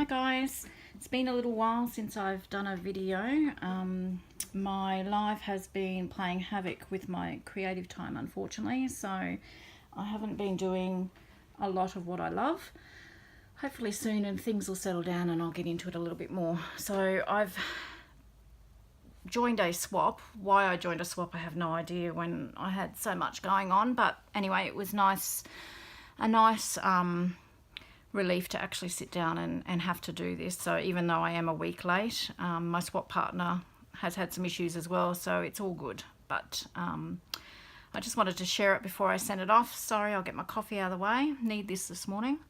Hi guys, it's been a little while since I've done a video. My life has been playing havoc with my creative time, unfortunately, so I haven't been doing a lot of what I love. Hopefully soon and things will settle down and I'll get into it a little bit more. So I've joined a swap. Why I joined a swap I have no idea when I had so much going on, but anyway, it was a nice relief to actually sit down and have to do this. So even though I am a week late, my swap partner has had some issues as well, so it's all good. But I just wanted to share it before I send it off. Sorry, I'll get my coffee out of the way. Need this morning.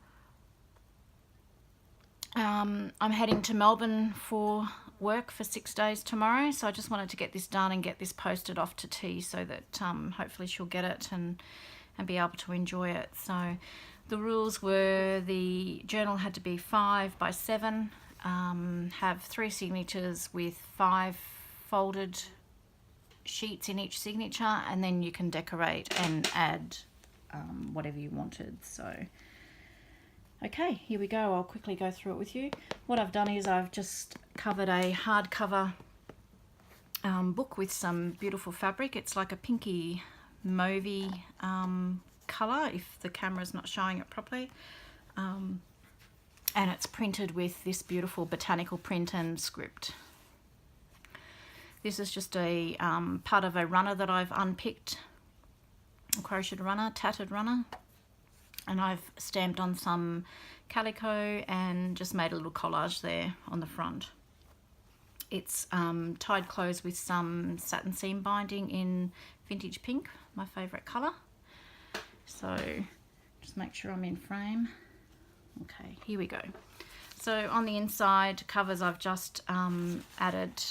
I'm heading to Melbourne for work for 6 days tomorrow, so I just wanted to get this done and get this posted off to T so that hopefully she'll get it and be able to enjoy it. So the rules were the journal had to be 5 by 7, have 3 signatures with 5 folded sheets in each signature, and then you can decorate and add whatever you wanted. So okay, here we go. I'll quickly go through it with you. What I've done is I've just covered a hardcover book with some beautiful fabric. It's like a pinky mauvey colour if the camera's not showing it properly. And it's printed with this beautiful botanical print and script. This is just a part of a runner that I've unpicked, a crocheted runner, tattered runner. And I've stamped on some calico and just made a little collage there on the front. It's tied closed with some satin seam binding in vintage pink, my favourite colour. So just make sure I'm in frame. Okay, here we go. So on the inside covers I've just added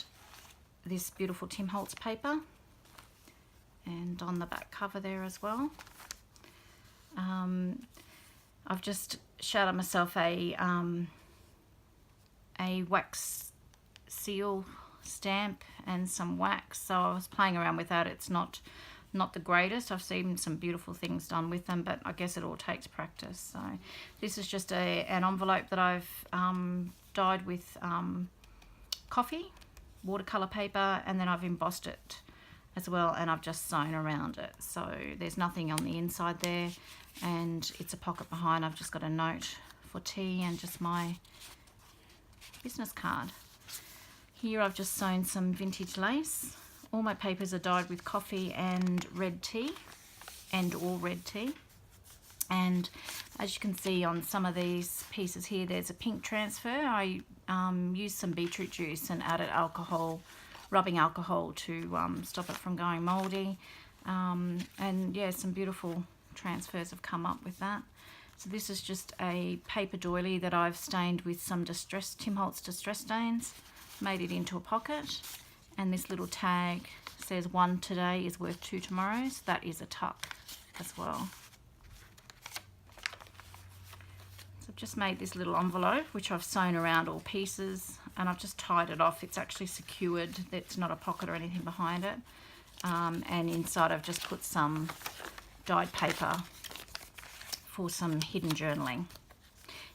this beautiful Tim Holtz paper, and on the back cover there as well. I've just shouted myself a wax seal stamp and some wax, so I was playing around with that. It's not the greatest. I've seen some beautiful things done with them, but I guess it all takes practice. So this is just an envelope that I've dyed with coffee, watercolor paper, and then I've embossed it as well, and I've just sewn around it. So there's nothing on the inside there, and it's a pocket behind. I've just got a note for tea and just my business card. Here I've just sewn some vintage lace. All my papers are dyed with coffee and red tea, or red tea. And as you can see on some of these pieces here, there's a pink transfer. I used some beetroot juice and added alcohol, rubbing alcohol to stop it from going mouldy. And yeah, some beautiful transfers have come up with that. So this is just a paper doily that I've stained with some Tim Holtz distress stains, made it into a pocket. And this little tag says 1 today is worth 2 tomorrow, so that is a tuck as well. So I've just made this little envelope which I've sewn around all pieces, and I've just tied it off. It's actually secured, it's not a pocket or anything behind it. And inside I've just put some dyed paper for some hidden journaling.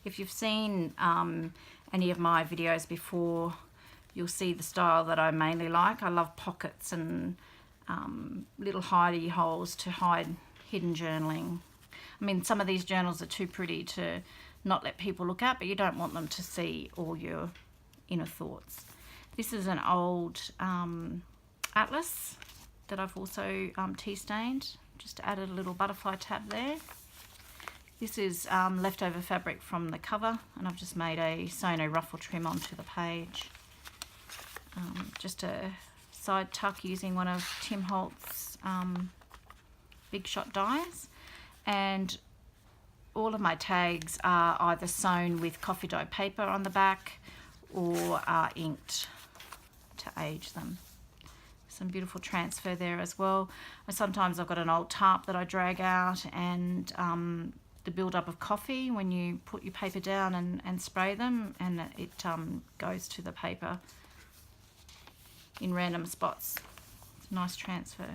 If you've seen any of my videos before, you'll see the style that I mainly like. I love pockets and little hidey holes to hide hidden journaling. I mean, some of these journals are too pretty to not let people look at, but you don't want them to see all your inner thoughts. This is an old atlas that I've also tea stained. Just added a little butterfly tab there. This is leftover fabric from the cover, and I've just made sewn a ruffle trim onto the page. Just a side tuck using one of Tim Holtz Big Shot dies, and all of my tags are either sewn with coffee dyed paper on the back or are inked to age them. Some beautiful transfer there as well. Sometimes I've got an old tarp that I drag out, and the build-up of coffee when you put your paper down and spray them, and it goes to the paper in random spots. It's a nice transfer.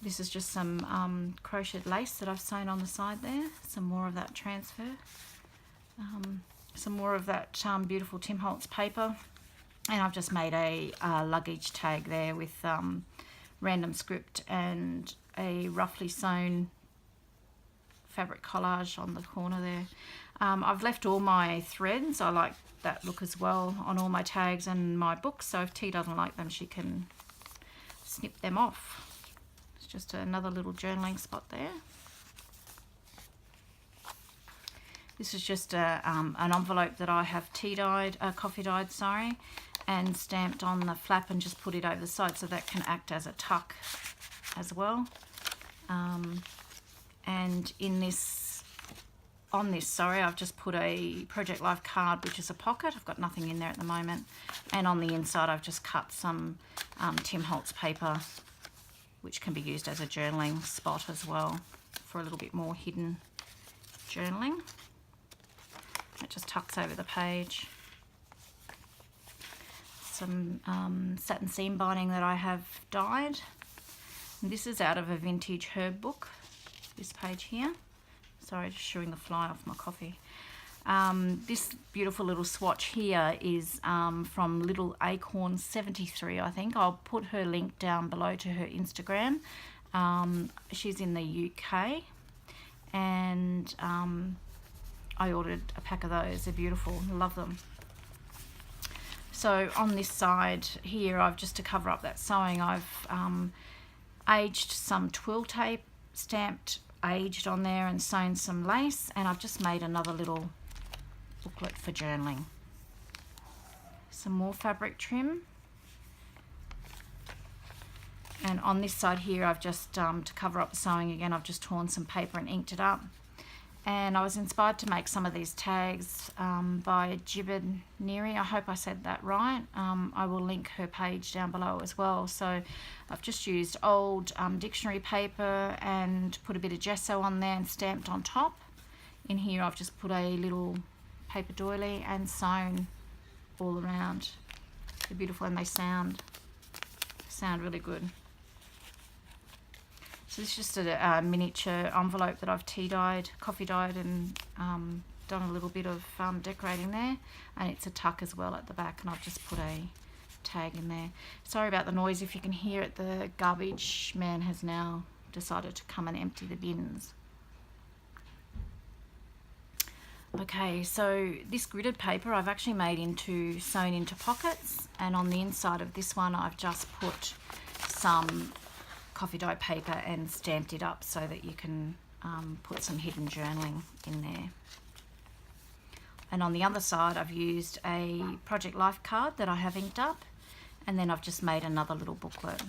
This is just some crocheted lace that I've sewn on the side there. Some more of that transfer. some more of that beautiful Tim Holtz paper, and I've just made a luggage tag there with random script and a roughly sewn fabric collage on the corner there. I've left all my threads. I like that look as well on all my tags and my books, so if T doesn't like them, she can snip them off. It's just another little journaling spot there. This is just an envelope that I have coffee dyed, sorry, and stamped on the flap and just put it over the side so that can act as a tuck as well. And on this, I've just put a Project Life card, which is a pocket. I've got nothing in there at the moment. And on the inside, I've just cut some Tim Holtz paper, which can be used as a journaling spot as well for a little bit more hidden journaling. It just tucks over the page. Some satin seam binding that I have dyed. And this is out of a vintage herb book, this page here. Sorry, just shooing the fly off my coffee. This beautiful little swatch here is from Little Acorn 73, I think. I'll put her link down below to her Instagram. She's in the UK, and I ordered a pack of those. They're beautiful, love them. So on this side here, I've just to cover up that sewing, I've aged some twill tape, stamped aged on there and sewn some lace, and I've just made another little booklet for journaling. Some more fabric trim, and on this side here I've just to cover up the sewing again, I've just torn some paper and inked it up. And I was inspired to make some of these tags by Jibbin Neary. I hope I said that right. I will link her page down below as well. So I've just used old dictionary paper and put a bit of gesso on there and stamped on top. In here I've just put a little paper doily and sewn all around. They're beautiful and they sound really good. So this is just a miniature envelope that I've coffee dyed, and done a little bit of decorating there, and it's a tuck as well at the back, and I've just put a tag in there. Sorry about the noise if you can hear it. The garbage man has now decided to come and empty the bins. Okay, so this gridded paper I've actually made sewn into pockets, and on the inside of this one I've just put some coffee dye paper and stamped it up so that you can put some hidden journaling in there. And on the other side I've used a Project Life card that I have inked up, and then I've just made another little booklet.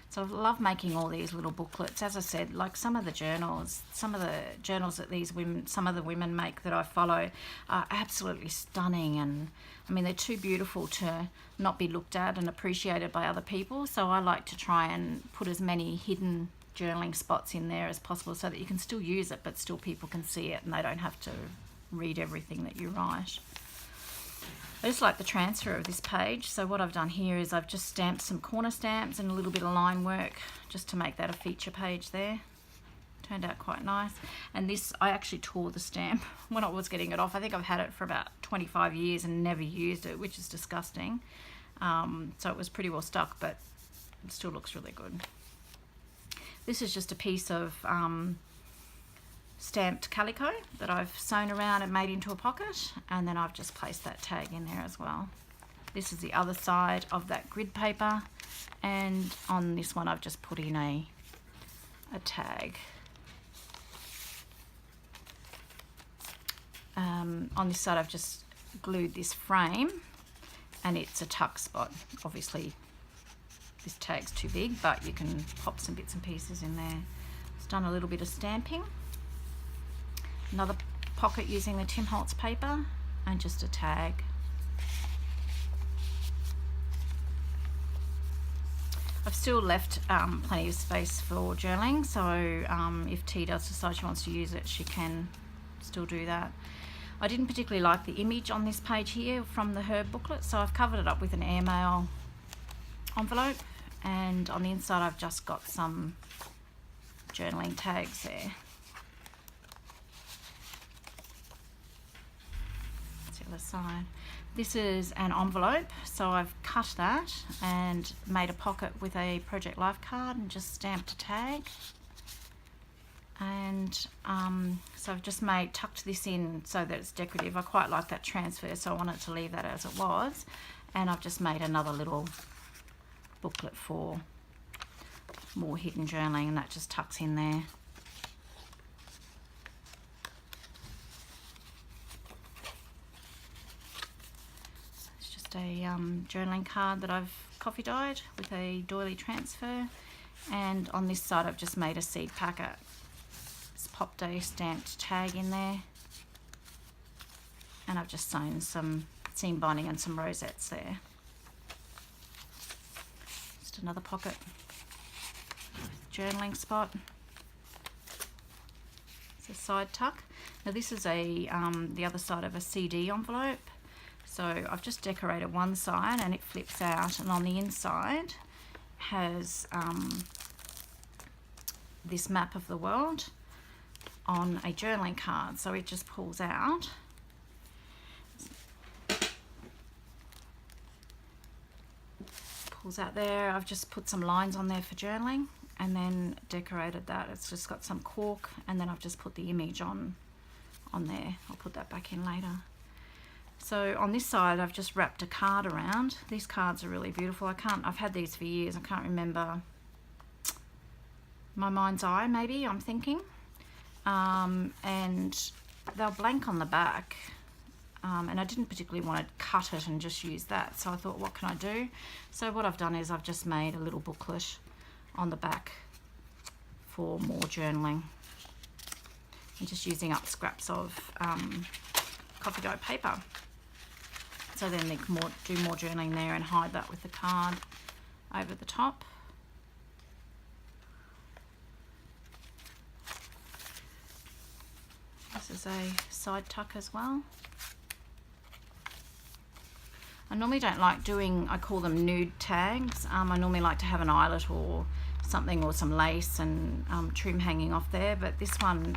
So I love making all these little booklets. As I said, like some of the journals that some of the women make that I follow are absolutely stunning, and I mean, they're too beautiful to not be looked at and appreciated by other people. So I like to try and put as many hidden journaling spots in there as possible so that you can still use it, but still people can see it and they don't have to read everything that you write. I just like the transfer of this page. So what I've done here is I've just stamped some corner stamps and a little bit of line work just to make that a feature page there. Turned out quite nice. And this, I actually tore the stamp when I was getting it off. I think I've had it for about 25 years and never used it, which is disgusting. So it was pretty well stuck, but it still looks really good. This is just a piece of stamped calico that I've sewn around and made into a pocket, and then I've just placed that tag in there as well. This is the other side of that grid paper, and on this one I've just put in a tag. On this side I've just glued this frame, and it's a tuck spot. Obviously this tag's too big, but you can pop some bits and pieces in there. It's done a little bit of stamping. Another pocket using the Tim Holtz paper, and just a tag. I've still left plenty of space for journaling, so if T does decide she wants to use it, she can still do that. I didn't particularly like the image on this page here from the herb booklet, so I've covered it up with an airmail envelope, and on the inside I've just got some journaling tags there. other side. This is an envelope, so I've cut that and made a pocket with a Project Life card and just stamped a tag. And so I've just tucked this in so that it's decorative. I quite like that transfer, so I wanted to leave that as it was. And I've just made another little booklet for more hidden journaling, and that just tucks in there. It's just a journaling card that I've coffee dyed with a doily transfer, and on this side I've just made a seed packet. Pop Day stamped tag in there, and I've just sewn some seam binding and some rosettes there. Just another pocket journaling spot. It's a side tuck. Now this is a the other side of a CD envelope, so I've just decorated one side and it flips out, and on the inside has this map of the world on a journaling card, so it just pulls out. Pulls out there. I've just put some lines on there for journaling and then decorated that. It's just got some cork, and then I've just put the image on there. I'll put that back in later. So on this side I've just wrapped a card around. These cards are really beautiful. I've had these for years. I can't remember. My Mind's Eye, maybe, I'm thinking. And they're blank on the back, and I didn't particularly want to cut it and just use that, so I thought, what can I do? So what I've done is I've just made a little booklet on the back for more journaling. I'm just using up scraps of coffee dye paper, so then they can do more journaling there and hide that with the card over the top. This is a side tuck as well. I normally don't like doing, I call them nude tags. I normally like to have an eyelet or something, or some lace and trim hanging off there, but this one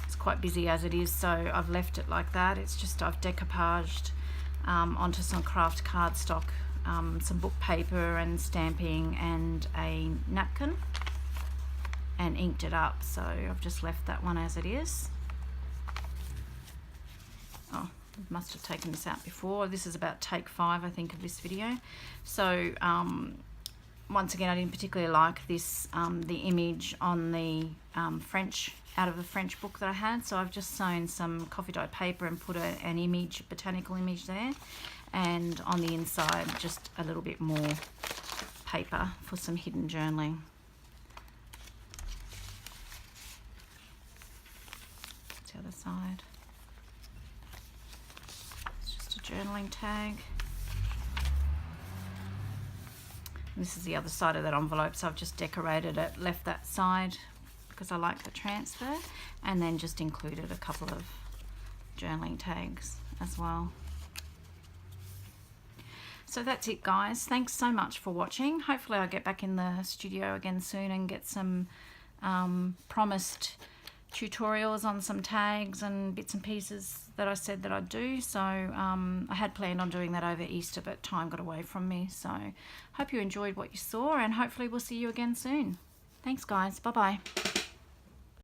is quite busy as it is, so I've left it like that. It's just I've decoupaged onto some craft cardstock, some book paper and stamping and a napkin, and inked it up, so I've just left that one as it is. Oh, I must have taken this out before. This is about take 5, I think, of this video. So once again, I didn't particularly like this, the image on the French, out of a French book that I had, so I've just sewn some coffee dye paper and put an image, botanical image there, and on the inside just a little bit more paper for some hidden journaling. That's the other side. Journaling tag. And this is the other side of that envelope, so I've just decorated it, left that side because I like the transfer, and then just included a couple of journaling tags as well. So that's it, guys. Thanks so much for watching. Hopefully I'll get back in the studio again soon and get some promised tutorials on some tags and bits and pieces that I said that I'd do. So I had planned on doing that over Easter, but time got away from me. So hope you enjoyed what you saw, and hopefully we'll see you again soon. Thanks, guys. Bye bye.